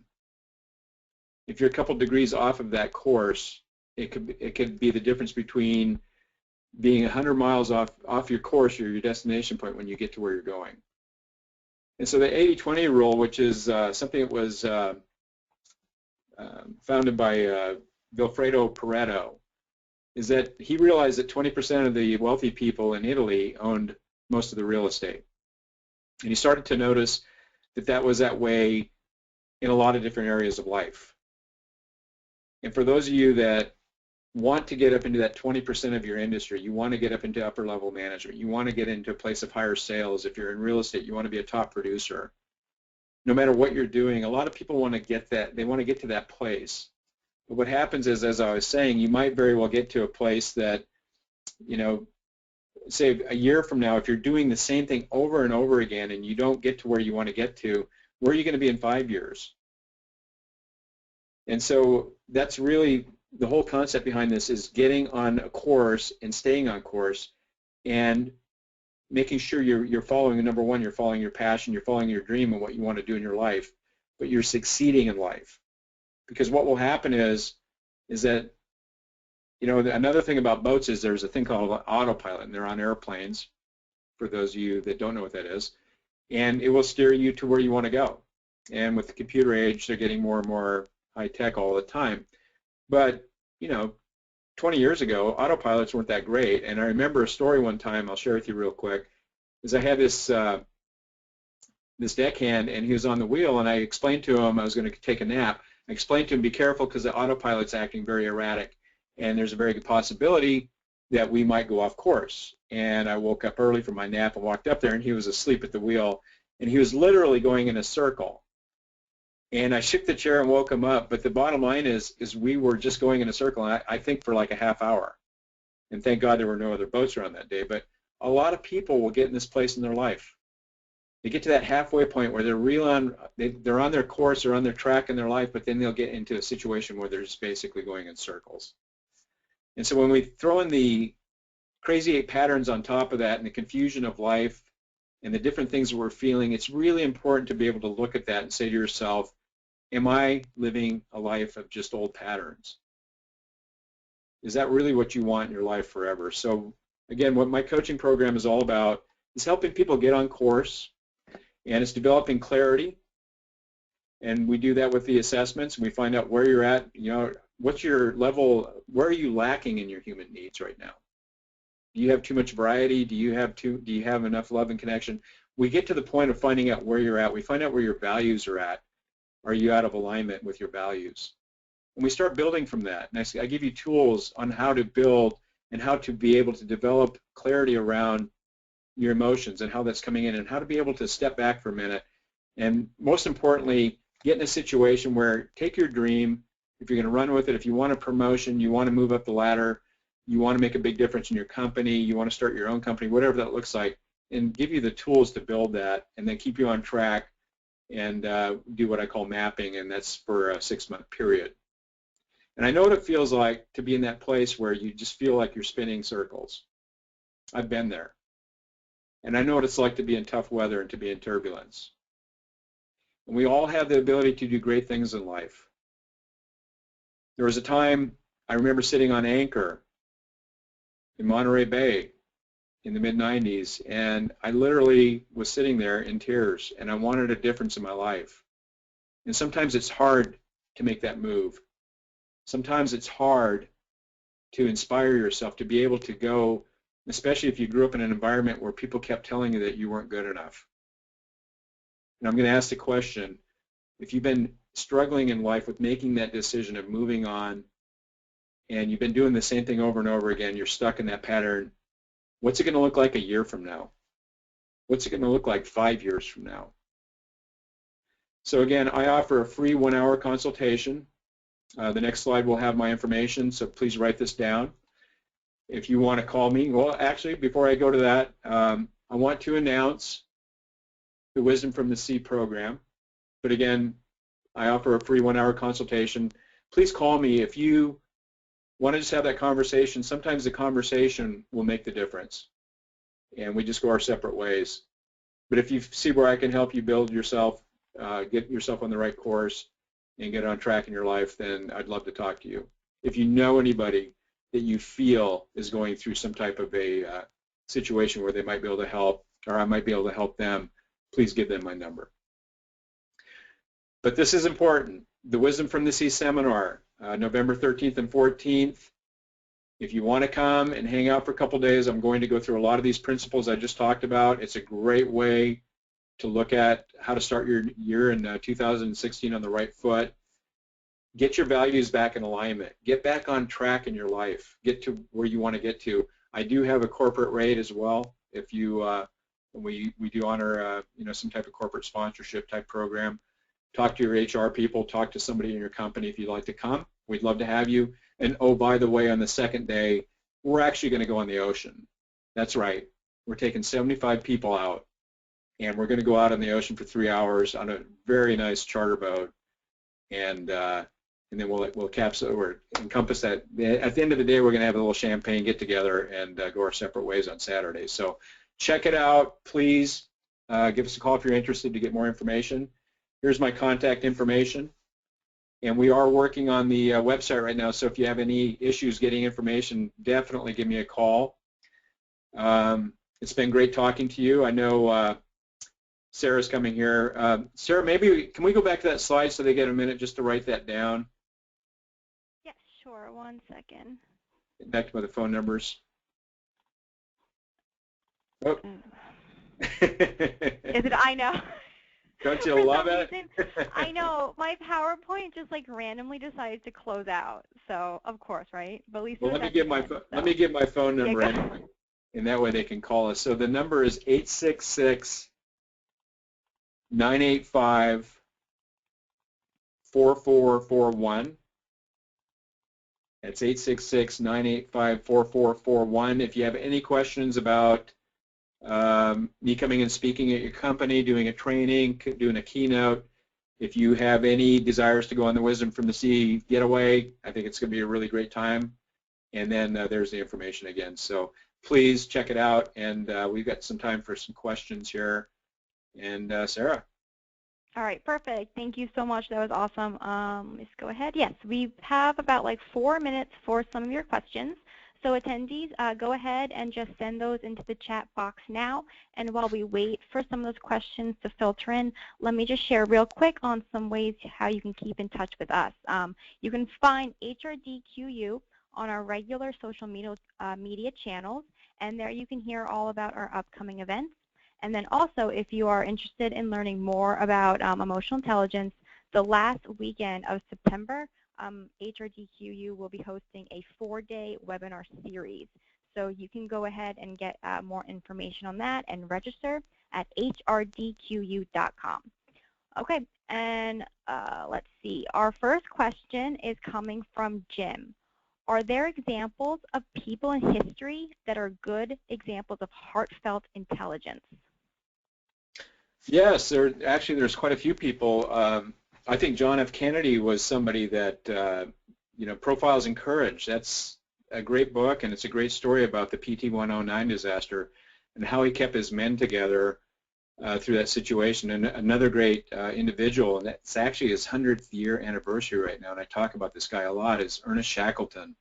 Speaker 2: If you're a couple degrees off of that course, it could be the difference between being 100 miles off your course or your destination point when you get to where you're going. And so the 80-20 rule, which is something that was founded by Vilfredo Pareto, is that he realized that 20% of the wealthy people in Italy owned most of the real estate. And he started to notice that that was that way in a lot of different areas of life. And for those of you that want to get up into that 20% of your industry, you want to get up into upper level management, you want to get into a place of higher sales. If you're in real estate, you want to be a top producer. No matter what you're doing, a lot of people want to get that, they want to get to that place. But what happens is, as I was saying, you might very well get to a place that, say a year from now, if you're doing the same thing over and over again and you don't get to where you want to get to, where are you going to be in 5 years? And so that's really the whole concept behind this, is getting on a course and staying on course and making sure you're following, number one, you're following your passion, you're following your dream and what you want to do in your life, but you're succeeding in life. Because what will happen is that, you know, another thing about boats is there's a thing called autopilot, and they're on airplanes, for those of you that don't know what that is, and it will steer you to where you want to go. And with the computer age, they're getting more and more high-tech all the time. But, you know, 20 years ago, autopilots weren't that great. And I remember a story one time, I'll share with you real quick, is I had this deckhand, and he was on the wheel, and I explained to him I was going to take a nap. I explained to him, be careful because the autopilot's acting very erratic, and there's a very good possibility that we might go off course. And I woke up early from my nap and walked up there, and he was asleep at the wheel, and he was literally going in a circle. And I shook the chair and woke him up, but the bottom line is we were just going in a circle, and I think for like a half hour. And thank God there were no other boats around that day. But a lot of people will get in this place in their life. They get to that halfway point where they're on their course or on their track in their life, but then they'll get into a situation where they're just basically going in circles. And so when we throw in the crazy patterns on top of that and the confusion of life and the different things that we're feeling, it's really important to be able to look at that and say to yourself, am I living a life of just old patterns? Is that really what you want in your life forever? So again, what my coaching program is all about is helping people get on course, and it's developing clarity. And we do that with the assessments, and we find out where you're at, you know, what's your level, where are you lacking in your human needs right now? Do you have too much variety? Do you have enough love and connection? We get to the point of finding out where you're at. We find out where your values are at. Are you out of alignment with your values? And we start building from that. And I give you tools on how to build and how to be able to develop clarity around your emotions and how that's coming in, and how to be able to step back for a minute. And most importantly, get in a situation where take your dream, if you're going to run with it, if you want a promotion, you want to move up the ladder, you want to make a big difference in your company, you want to start your own company, whatever that looks like, and give you the tools to build that, and then keep you on track and do what I call mapping, and that's for a 6-month period. And I know what it feels like to be in that place where you just feel like you're spinning circles. I've been there. And I know what it's like to be in tough weather and to be in turbulence. And we all have the ability to do great things in life. There was a time I remember sitting on anchor in Monterey Bay in the mid-90s, and I literally was sitting there in tears, and I wanted a difference in my life. And sometimes it's hard to make that move. Sometimes it's hard to inspire yourself to be able to go, especially if you grew up in an environment where people kept telling you that you weren't good enough. And I'm going to ask the question, if you've been struggling in life with making that decision of moving on, and you've been doing the same thing over and over again, you're stuck in that pattern, what's it going to look like a year from now? What's it going to look like 5 years from now? So again, I offer a free 1-hour consultation. The next slide will have my information, so please write this down. If you want to call me, well, actually, before I go to that, I want to announce the Wisdom from the Sea program. But again, I offer a free 1-hour consultation. Please call me if you want to just have that conversation. Sometimes the conversation will make the difference, and we just go our separate ways. But if you see where I can help you build yourself, get yourself on the right course, and get on track in your life, then I'd love to talk to you. If you know anybody that you feel is going through some type of a situation where they might be able to help, or I might be able to help them, please give them my number. But this is important. The Wisdom from the Sea seminar, November 13th and 14th. If you want to come and hang out for a couple days, I'm going to go through a lot of these principles I just talked about. It's a great way to look at how to start your year in 2016 on the right foot. Get your values back in alignment. Get back on track in your life. Get to where you want to get to. I do have a corporate rate as well. If you, we do honor, some type of corporate sponsorship type program. Talk to your HR people. Talk to somebody in your company if you'd like to come. We'd love to have you. And oh, by the way, on the second day, we're actually going to go on the ocean. That's right. We're taking 75 people out, and we're going to go out on the ocean for 3 hours on a very nice charter boat, and then we'll capsule or encompass that. At the end of the day, we're going to have a little champagne get together and go our separate ways on Saturday. So check it out, please. Give us a call if you're interested to get more information. Here's my contact information. And we are working on the website right now, so if you have any issues getting information, definitely give me a call. It's been great talking to you. I know Sarah's coming here. Sarah, maybe can we go back to that slide so they get a minute just to write that down?
Speaker 1: Yeah, sure. 1 second.
Speaker 2: Back to the phone numbers. Oh.
Speaker 1: Is it? I know.
Speaker 2: Don't you love it?
Speaker 1: I know. My PowerPoint just like randomly decided to close out. So of course, right? But at least
Speaker 2: well, let me give my phone number anyway, and that way they can call us. So the number is 866-985-4441. That's 866-985-4441. If you have any questions about me coming and speaking at your company, doing a training, doing a keynote, if you have any desires to go on the Wisdom from the Sea getaway, I think it's going to be a really great time. And then there's the information again. So please check it out. And we've got some time for some questions here. And Sarah.
Speaker 1: All right, perfect. Thank you so much. That was awesome. Let's go ahead. Yes, we have about like 4 minutes for some of your questions. So attendees, go ahead and just send those into the chat box now. And while we wait for some of those questions to filter in, let me just share real quick on some ways how you can keep in touch with us. You can find HRDQ-U on our regular social media channels, and there you can hear all about our upcoming events. And then also, if you are interested in learning more about emotional intelligence, the last weekend of September, HRDQ-U will be hosting a 4-day webinar series. So you can go ahead and get more information on that and register at HRDQ-U.com. Okay, and let's see. Our first question is coming from Jim. Are there examples of people in history that are good examples of heartfelt intelligence?
Speaker 2: Yes, there's quite a few people. I think John F. Kennedy was somebody that, Profiles in Courage. That's a great book, and it's a great story about the PT-109 disaster and how he kept his men together through that situation. And another great individual, and that's actually his 100th year anniversary right now, and I talk about this guy a lot, is Ernest Shackleton.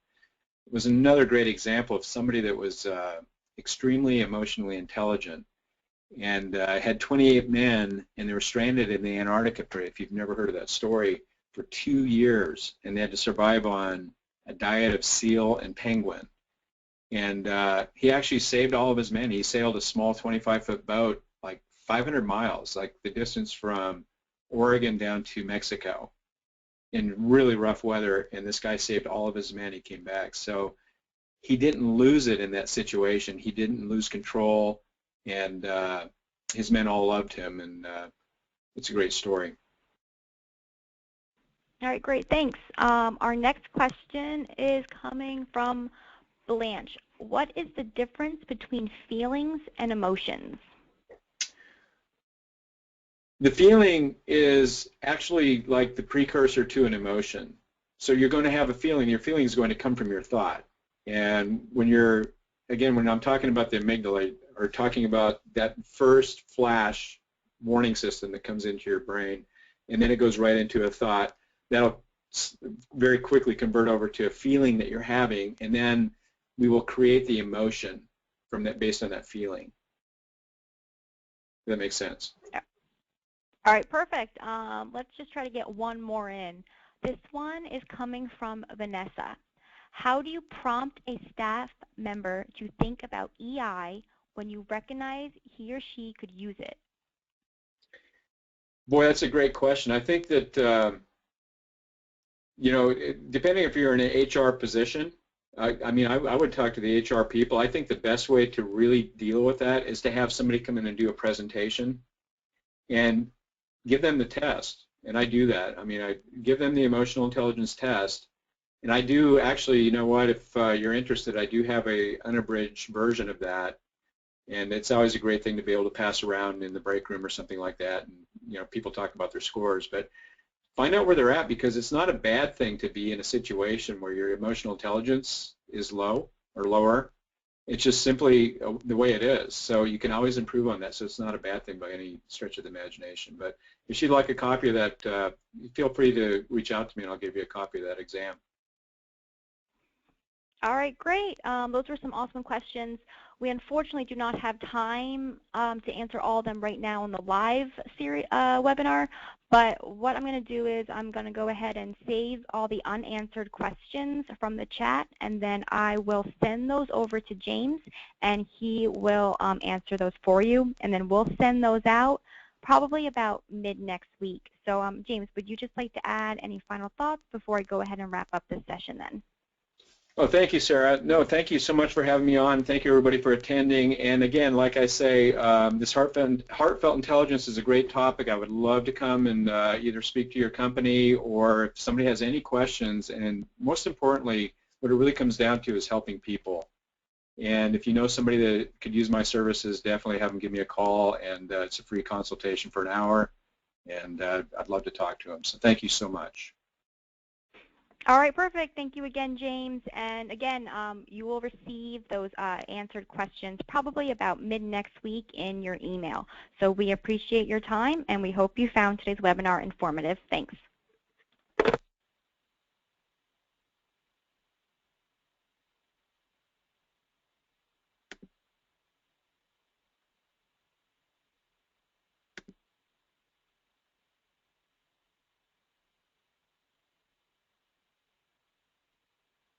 Speaker 2: It was another great example of somebody that was extremely emotionally intelligent. And had 28 men, and they were stranded in the Antarctica, if you've never heard of that story, for 2 years, and they had to survive on a diet of seal and penguin. And he actually saved all of his men. He sailed a small 25-foot boat, like 500 miles, like the distance from Oregon down to Mexico, in really rough weather, and this guy saved all of his men. He came back. So he didn't lose it in that situation. He didn't lose control. And his men all loved him, and it's a great story.
Speaker 1: All right, great, thanks. Our next question is coming from Blanche. What is the difference between feelings and emotions?
Speaker 2: The feeling is actually like the precursor to an emotion. So you're going to have a feeling. Your feeling is going to come from your thought. And when I'm talking about the amygdala, or talking about that first flash warning system that comes into your brain, and then it goes right into a thought, that'll very quickly convert over to a feeling that you're having, and then we will create the emotion from that based on that feeling. Does that make sense?
Speaker 1: Yeah. All right, perfect. Let's just try to get one more in. This one is coming from Vanessa. How do you prompt a staff member to think about EI when you recognize he or she could use it?
Speaker 2: Boy, that's a great question. I think that, depending if you're in an HR position, I would talk to the HR people. I think the best way to really deal with that is to have somebody come in and do a presentation and give them the test. And I do that. I give them the emotional intelligence test. And I do actually, you know what, if you're interested, I do have a unabridged version of that. And it's always a great thing to be able to pass around in the break room or something like that. And, people talk about their scores. But find out where they're at, because it's not a bad thing to be in a situation where your emotional intelligence is low or lower. It's just simply the way it is. So you can always improve on that. So it's not a bad thing by any stretch of the imagination. But if you'd like a copy of that, feel free to reach out to me and I'll give you a copy of that exam.
Speaker 1: All right, great. Those were some awesome questions. We unfortunately do not have time to answer all of them right now in the live webinar, but what I'm going to do is I'm going to go ahead and save all the unanswered questions from the chat, and then I will send those over to James, and he will answer those for you, and then we'll send those out probably about mid-next week. So James, would you just like to add any final thoughts before I go ahead and wrap up this session then?
Speaker 2: Oh, thank you, Sarah. No, thank you so much for having me on. Thank you, everybody, for attending. And again, like I say, this heartfelt intelligence is a great topic. I would love to come and either speak to your company or if somebody has any questions. And most importantly, what it really comes down to is helping people. And if you know somebody that could use my services, definitely have them give me a call. And it's a free consultation for an hour. And I'd love to talk to them. So thank you so much.
Speaker 1: All right, perfect. Thank you again, James. And again, you will receive those answered questions probably about mid-next week in your email. So we appreciate your time, and we hope you found today's webinar informative. Thanks.